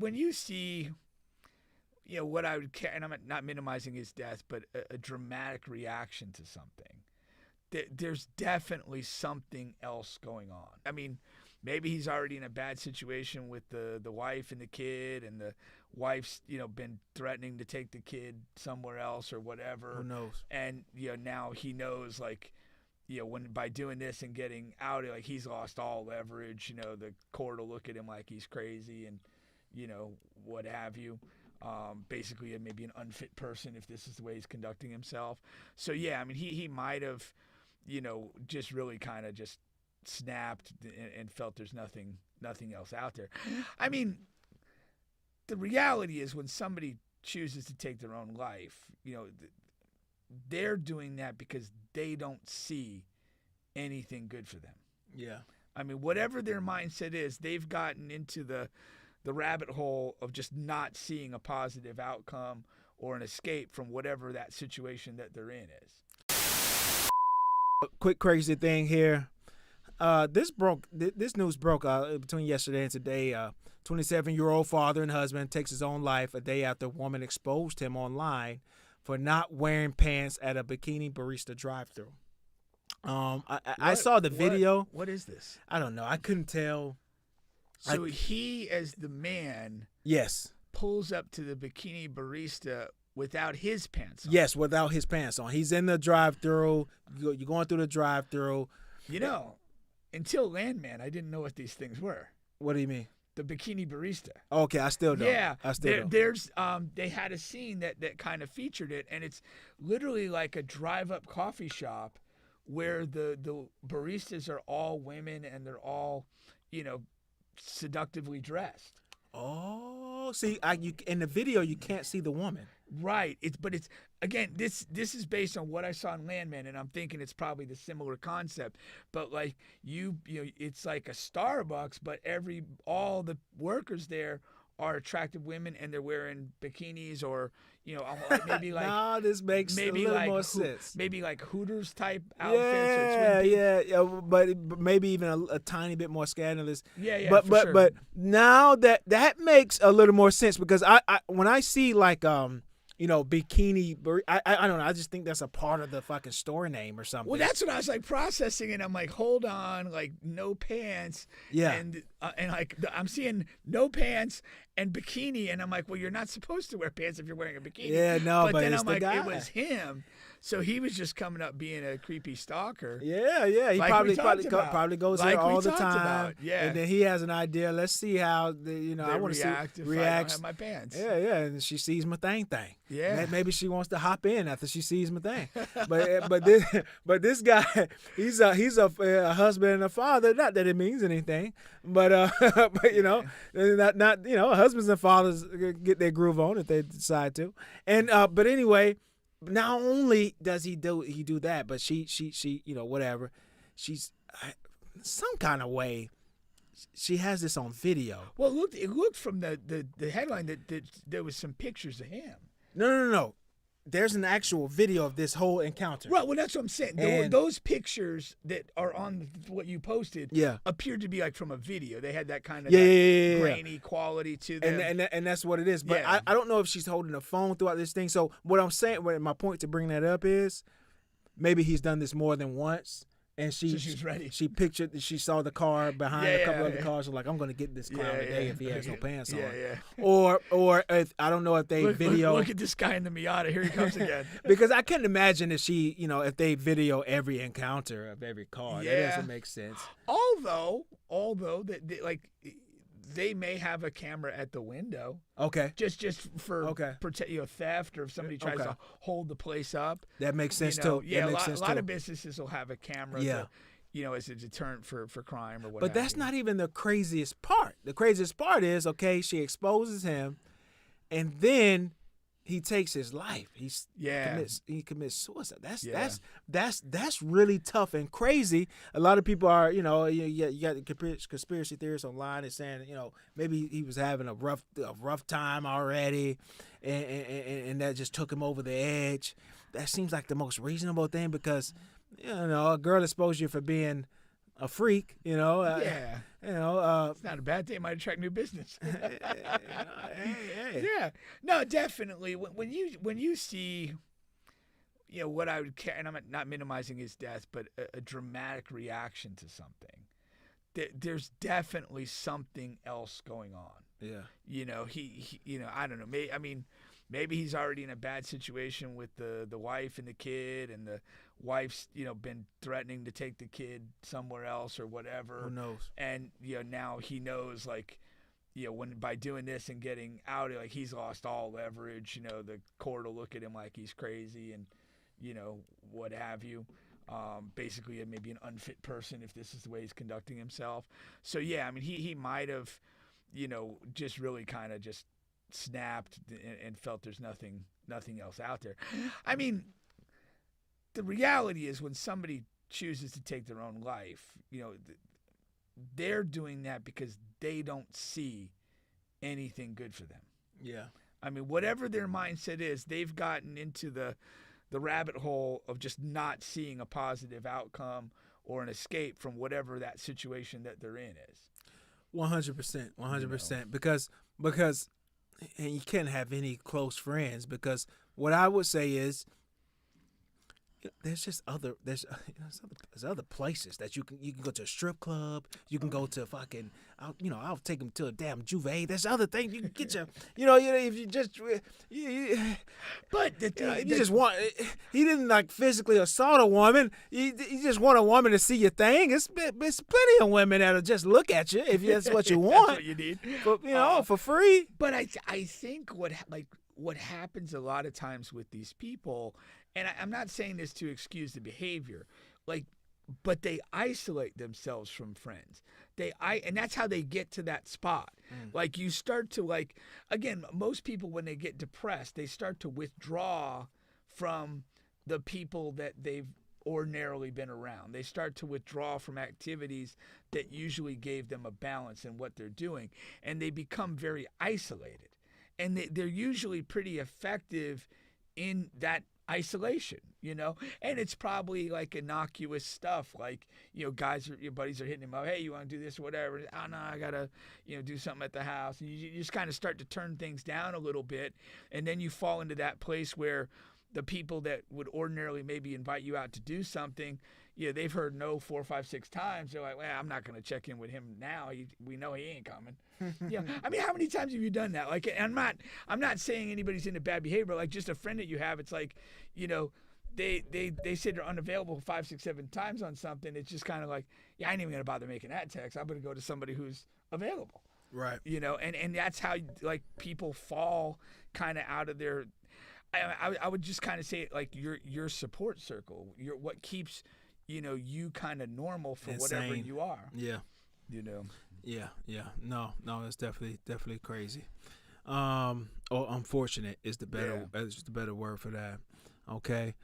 when you see, what I would, and I'm not minimizing his death, but a dramatic reaction to something, there's definitely something else going on. I mean, maybe he's already in a bad situation with the wife and the kid, and the wife's, been threatening to take the kid somewhere else or whatever. Who knows? And, now he knows, like, when by doing this and getting out, like, he's lost all leverage. The court will look at him like he's crazy and, what have you. Basically, maybe an unfit person if this is the way he's conducting himself. So, yeah, I mean, he might have, just really kind of just snapped and felt there's nothing else out there. I mean, the reality is when somebody chooses to take their own life, they're doing that because they don't see anything good for them. Yeah. I mean, whatever their mindset is, they've gotten into the rabbit hole of just not seeing a positive outcome or an escape from whatever that situation that they're in is. Quick crazy thing here. This news broke between yesterday and today. 27-year-old father and husband takes his own life a day after a woman exposed him online for not wearing pants at a bikini barista drive-thru. I saw the video. What is this? I don't know. I couldn't tell. So he, as the man, yes, pulls up to the bikini barista without his pants on. Yes, without his pants on. He's in the drive-thru. You're going through the drive-thru. Until Landman, I didn't know what these things were. What do you mean? The bikini barista. Okay, I still don't. Yeah, I still don't. There's they had a scene that kind of featured it, and it's literally like a drive-up coffee shop where the baristas are all women and they're all, seductively dressed. Oh, see, in the video you can't see the woman. Right. But it's again, this is based on what I saw in Landman, and I'm thinking it's probably the similar concept. But like it's like a Starbucks, but all the workers there are attractive women, and they're wearing bikinis or maybe like no, this makes maybe a little like more sense. Maybe like Hooters type outfits. Yeah, but maybe even a tiny bit more scandalous. Yeah, but for sure. But now that makes a little more sense because I when I see like bikini, I don't know. I just think that's a part of the fucking store name or something. Well, that's what I was like processing, and I'm like, hold on, like no pants. Yeah. And like I'm seeing no pants and bikini, and I'm like, well, you're not supposed to wear pants if you're wearing a bikini. Yeah, no, but then it's I'm the like, guy. it was him. So he was just coming up being a creepy stalker. Yeah. He like probably goes like there all the time. About. Yeah. And then he has an idea. Let's see how I want to see reacts. I don't have my pants. Yeah. And she sees my thing. Yeah. Maybe she wants to hop in after she sees my thing. but this guy, he's a husband and a father. Not that it means anything, but not husbands and fathers get their groove on if they decide to. And but anyway. Not only does he do that, but she whatever, she's some kind of way. She has this on video. Well, it looked from the headline that there was some pictures of him. No. There's an actual video of this whole encounter. Right. Well, that's what I'm saying. Those pictures that are on what you posted appeared to be like from a video. They had that kind of grainy quality to them. And that's what it is. But I don't know if she's holding a phone throughout this thing. So what I'm saying, my point to bring that up is maybe he's done this more than once. And so she was ready. She saw the car behind a couple other cars. So like, I'm going to get this clown today if he has no pants on. Yeah. Or if, I don't know if they video. Look at this guy in the Miata. Here he comes again. Because I couldn't imagine if if they video every encounter of every car. Yeah. That doesn't make sense. Although they may have a camera at the window. Okay. Just for protect theft, or if somebody tries to hold the place up. That makes sense too. Yeah, a lot of businesses will have a camera. Yeah. As a deterrent for crime or whatever. But that's not even the craziest part. The craziest part is she exposes him, and then he takes his life. He commits suicide. That's really tough and crazy. A lot of people are, you got the conspiracy theorists online and saying, maybe he was having a rough time already, and that just took him over the edge. That seems like the most reasonable thing because, a girl exposed you for being a freak, it's not a bad thing. It might attract new business. Hey. Yeah, no, definitely. When you see, what I would care, and I'm not minimizing his death, but a dramatic reaction to something. There's definitely something else going on. Yeah. He I don't know. Maybe he's already in a bad situation with the wife and the kid, and the wife's, been threatening to take the kid somewhere else or whatever. Who knows? And, now he knows, like, when by doing this and getting out, like, he's lost all leverage. The court will look at him like he's crazy and, what have you. Basically, maybe an unfit person if this is the way he's conducting himself. So, yeah, he might have, just really kind of just snapped and felt there's nothing else out there. The reality is when somebody chooses to take their own life, they're doing that because they don't see anything good for them. Yeah. Whatever their mindset is, they've gotten into the rabbit hole of just not seeing a positive outcome or an escape from whatever that situation that they're in is. 100%. 100%. Because and you can't have any close friends, because what I would say is there's other places that you can go to a strip club, you can go to fucking I'll take them to a damn Juve. There's other things you can get if you just but you just want, he didn't like physically assault a woman. You just want a woman to see your thing. It's plenty of women that'll just look at you if that's what you want. That's what you need. For free. But I think what happens a lot of times with these people, and I'm not saying this to excuse the behavior, but they isolate themselves from friends. And that's how they get to that spot. Like, you start to, again, most people, when they get depressed, they start to withdraw from the people that they've ordinarily been around. They start to withdraw from activities that usually gave them a balance in what they're doing, and they become very isolated. And they're usually pretty effective in that isolation, and it's probably like innocuous stuff, like, your buddies are hitting him up, hey, you want to do this or whatever, oh no, I gotta do something at the house, and you just kind of start to turn things down a little bit, and then you fall into that place where the people that would ordinarily maybe invite you out to do something, they've heard no 4, 5, 6 times. They're like, well, I'm not going to check in with him now. We know he ain't coming. How many times have you done that? Like, I'm not saying anybody's into bad behavior. Like, just a friend that you have, it's like, they say they're unavailable 5, 6, 7 times on something. It's just kind of like, I ain't even going to bother making that text. I'm going to go to somebody who's available. Right. And that's how, people fall kind of out of their. I would just kind of say it like your support circle, what keeps you kind of normal for whatever you are. Yeah. Yeah. No, it's definitely crazy. Or unfortunate is the better word for that. Okay.